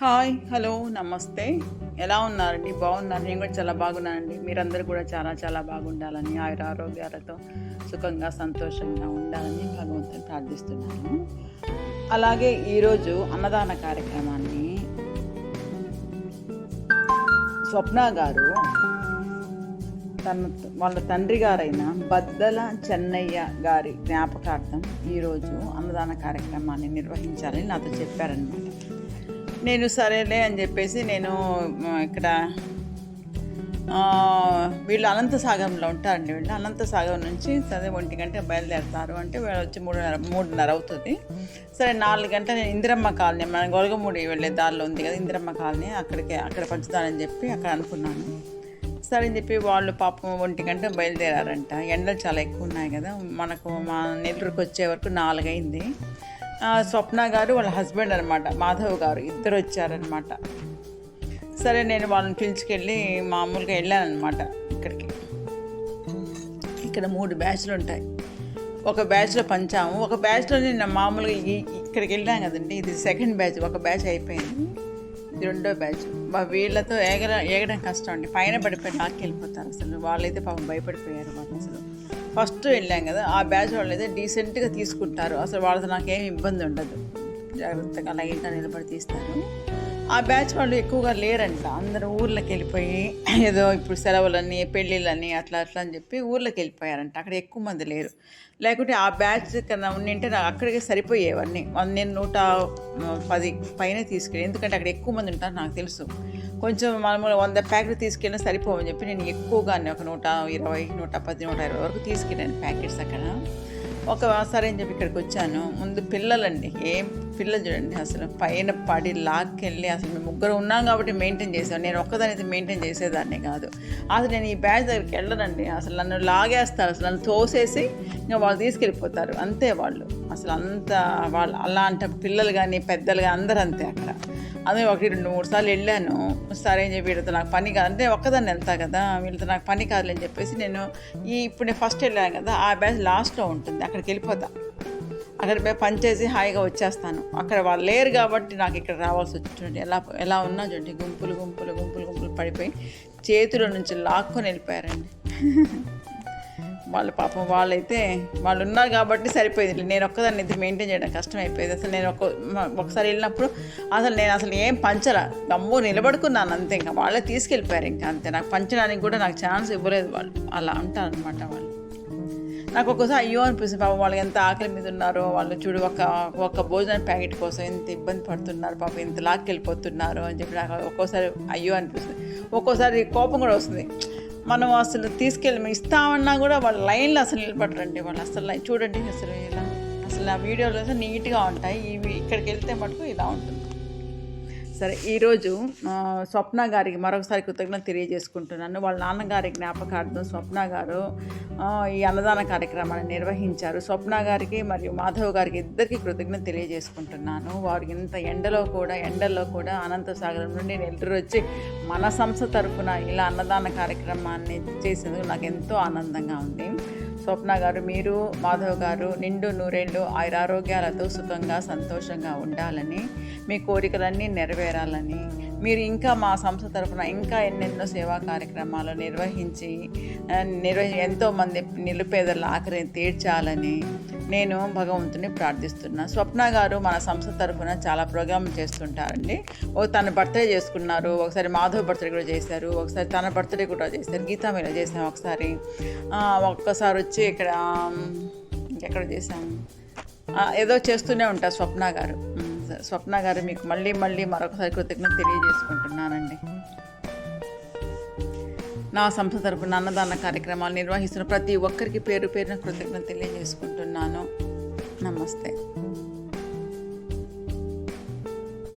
Hi, hello, నమస్తే. ఎలా ఉన్నారండి? బాగున్నారు? నేను కూడా చాలా బాగున్నానండి. మీరందరూ కూడా చాలా చాలా బాగుండాలని, ఆరోగ్యాలతో సుఖంగా సంతోషంగా ఉండాలని భగవంతుని ప్రార్థిస్తున్నాను. అలాగే ఈరోజు అన్నదాన కార్యక్రమాన్ని స్వప్న గారు వాళ్ళ తండ్రి గారైన బద్దల చెన్నయ్య గారి జ్ఞాపకార్థం ఈరోజు అన్నదాన కార్యక్రమాన్ని నిర్వహించాలని నాతో చెప్పారనమాట. నేను సరేలే అని చెప్పేసి నేను ఇక్కడ వీళ్ళు అనంతసాగరంలో ఉంటారండి. వీళ్ళు అనంతసాగరం నుంచి సరే 1 గంట బయలుదేరుతారు అంటే వీళ్ళు వచ్చి 3:30 అవుతుంది. సరే 4 గంటల నేను ఇందిరమ్మ కాలనీ, మన గొలగమూడి వెళ్ళే దారిలో ఉంది కదా ఇందిరమ్మ కాలనీ, అక్కడ పంచుతానని చెప్పి అక్కడ అనుకున్నాను. సరే అని చెప్పి వాళ్ళు పాపం 1 గంట బయలుదేరారంట. ఎండలు చాలా ఎక్కువ ఉన్నాయి కదా, మనకు మా నెల్లూరుకి వచ్చే వరకు 4 అయింది. స్వప్న గారు వాళ్ళ హస్బెండ్ అనమాట, మాధవ్ గారు, ఇద్దరు వచ్చారనమాట. సరే నేను వాళ్ళని పిలుచుకెళ్ళి మామూలుగా వెళ్ళానమాట. ఇక్కడ 3 బ్యాచ్లు ఉంటాయి. ఒక బ్యాచ్లో పంచాము, ఒక బ్యాచ్లో నేను మామూలుగా ఇక్కడికి వెళ్ళాను కదండి, ఇది సెకండ్ బ్యాచ్. ఒక బ్యాచ్ అయిపోయింది, ఇది 2వ బ్యాచ్. వీళ్ళతో ఏగడం కష్టం అండి, పైన పడిపోయి నాకి వెళ్ళిపోతారు. అసలు వాళ్ళైతే పాపం భయపడిపోయారు. వాళ్ళు అసలు ఫస్ట్ వెళ్ళాం కదా, ఆ బ్యాచ్ వాళ్ళు అయితే డీసెంట్గా తీసుకుంటారు. అసలు వాళ్ళతో నాకేం ఇబ్బంది ఉండదు, జాగ్రత్తగా లైన్గా నిలబడి తీస్తారు. ఆ బ్యాచ్ వాళ్ళు ఎక్కువగా లేరంట, అందరూ ఊర్లోకి వెళ్ళిపోయి ఏదో ఇప్పుడు సెలవులని పెళ్ళిళ్ళని అట్లా అని చెప్పి ఊర్లోకి వెళ్ళిపోయారంట. అక్కడ ఎక్కువ మంది లేరు. లేకుంటే ఆ బ్యాచ్ కన్నా ఉండింటే నాకు అక్కడికే సరిపోయేవన్నీ. నేను 110 పైన తీసుకెళ్ళి, ఎందుకంటే అక్కడ ఎక్కువ మంది ఉంటారు నాకు తెలుసు. కొంచెం మామూలుగా 100 ప్యాకెట్లు తీసుకెళ్ళినా సరిపోవని చెప్పి నేను ఎక్కువగానే ఒక 120, 110, 120 వరకు తీసుకెళ్ళాను ప్యాకెట్స్ అక్కడ. ఒకసారి అని చెప్పి ఇక్కడికి వచ్చాను. ముందు పిల్లలండి, ఏం పిల్లలు చూడండి, అసలు పైన పడి లాక్కెళ్ళి, అసలు మేము 3 ఉన్నాం కాబట్టి మెయింటైన్ చేసాను. నేను ఒక్కదాని అయితే మెయింటైన్ చేసేదాన్ని కాదు. అసలు నేను ఈ బ్యాచ్ దగ్గరికి వెళ్ళనండి, అసలు నన్ను లాగేస్తారు, అసలు నన్ను తోసేసి ఇంకా వాళ్ళు తీసుకెళ్ళిపోతారు అంతే. వాళ్ళు అసలు వాళ్ళు అలాంటి పిల్లలు కానీ పెద్దలు కానీ అందరూ అంతే అక్కడ. అదే 1, 2, 3 సార్లు వెళ్ళాను. సరే అని చెప్పి వీళ్ళతో నాకు పని కాదు అంటే ఒక్కదాన్ని వెళ్తా కదా, వీళ్ళతో నాకు పని కాదులేని చెప్పేసి ఇప్పుడు నేను ఫస్ట్ వెళ్ళాను కదా, ఆ బ్యాచ్ లాస్ట్లో ఉంటుంది, అక్కడికి వెళ్ళిపోతా. అక్కడ పని చేసి హాయిగా వచ్చేస్తాను. అక్కడ వాళ్ళు లేరు కాబట్టి నాకు ఇక్కడ రావాల్సి వచ్చింది. ఎలా ఉన్నా చూడండి, గుంపులు పడిపోయి చేతిలో నుంచి లాక్కొని వెళ్ళిపోయారండి. వాళ్ళ పాపం వాళ్ళైతే వాళ్ళు ఉన్నారు కాబట్టి సరిపోయింది. నేను ఒక్కదాన్ని ఇది మెయింటైన్ చేయడం కష్టం అయిపోయేది. అసలు నేను ఒకసారి వెళ్ళినప్పుడు అసలు ఏం పంచరా, గమ్ము నిలబడుకున్నాను అంతే. ఇంకా వాళ్ళే తీసుకెళ్ళిపోయారు, ఇంకా అంతే. నాకు పంచడానికి కూడా నాకు ఛాన్స్ ఇవ్వలేదు వాళ్ళు. అలా ఉంటారనమాట వాళ్ళు. నాకు ఒక్కోసారి అయ్యో అనిపిస్తుంది, పాపం వాళ్ళకి ఎంత ఆకలి మీద ఉన్నారో. వాళ్ళు చూడు ఒక భోజనం ప్యాకెట్ కోసం ఎంత ఇబ్బంది పడుతున్నారు, పాపం ఎంత లాక్కెళ్ళిపోతున్నారు అని చెప్పి నాకు ఒక్కోసారి అయ్యో అనిపిస్తుంది. ఒక్కోసారి కోపం కూడా వస్తుంది. మనం అసలు తీసుకెళ్ళి ఇస్తామన్నా కూడా వాళ్ళ లైన్లో అసలు నిలబడరండి. వాళ్ళు అసలు చూడండి, అసలు ఆ వీడియోలో అసలు నీట్గా ఉంటాయి. ఇక్కడికి వెళ్తే మటుకు ఇలా ఉంటుంది. సరే, ఈరోజు స్వప్న గారికి మరొకసారి కృతజ్ఞత తెలియజేసుకుంటున్నాను. వాళ్ళ నాన్నగారి జ్ఞాపకార్థం స్వప్న గారు ఈ అన్నదాన కార్యక్రమాన్ని నిర్వహించారు. స్వప్న గారికి మరియు మాధవ్ గారికి ఇద్దరికి కృతజ్ఞత తెలియజేసుకుంటున్నాను. వారికి ఇంత ఎండల్లో కూడా అనంతసాగరం నుండి నెల్లూరు వచ్చి మన సంస్థ తరఫున ఇలా అన్నదాన కార్యక్రమాన్ని చేసేందుకు నాకు ఎంతో ఆనందంగా ఉంది. స్వప్న గారు, మీరు మాధవ్ గారు నిండు నూరేళ్ళు ఆరోగ్యాలతో సుఖంగా సంతోషంగా ఉండాలని, మీ కోరికలన్నీ నెరవేరాలని, మీరు ఇంకా మా సంస్థ తరఫున ఇంకా ఎన్నెన్నో సేవా కార్యక్రమాలు నిర్వహించి ఎంతోమంది నిరుపేదల ఆఖరిని తీర్చాలని నేను భగవంతుని ప్రార్థిస్తున్నా. స్వప్న గారు మన సంస్థ తరఫున చాలా ప్రోగ్రాంలు చేస్తుంటారండి. తన బర్త్డే చేసుకున్నారు, ఒకసారి మాధవ్ బర్త్డే కూడా చేశారు, ఒకసారి తన బర్త్డే కూడా చేశారు, గీతా మేళ చేసాం ఒక్కసారి వచ్చి ఎక్కడ చేశాము, ఏదో చేస్తూనే ఉంటారు స్వప్న గారు మీకు మళ్ళీ మరొకసారి కృతజ్ఞత తెలియజేసుకుంటున్నానండి. నా సంస్థ తరపున అన్నదాన కార్యక్రమాలు నిర్వహిస్తున్న ప్రతి ఒక్కరికి పేరు పేరున కృతజ్ఞత తెలియజేసుకుంటున్నాను. నమస్తే.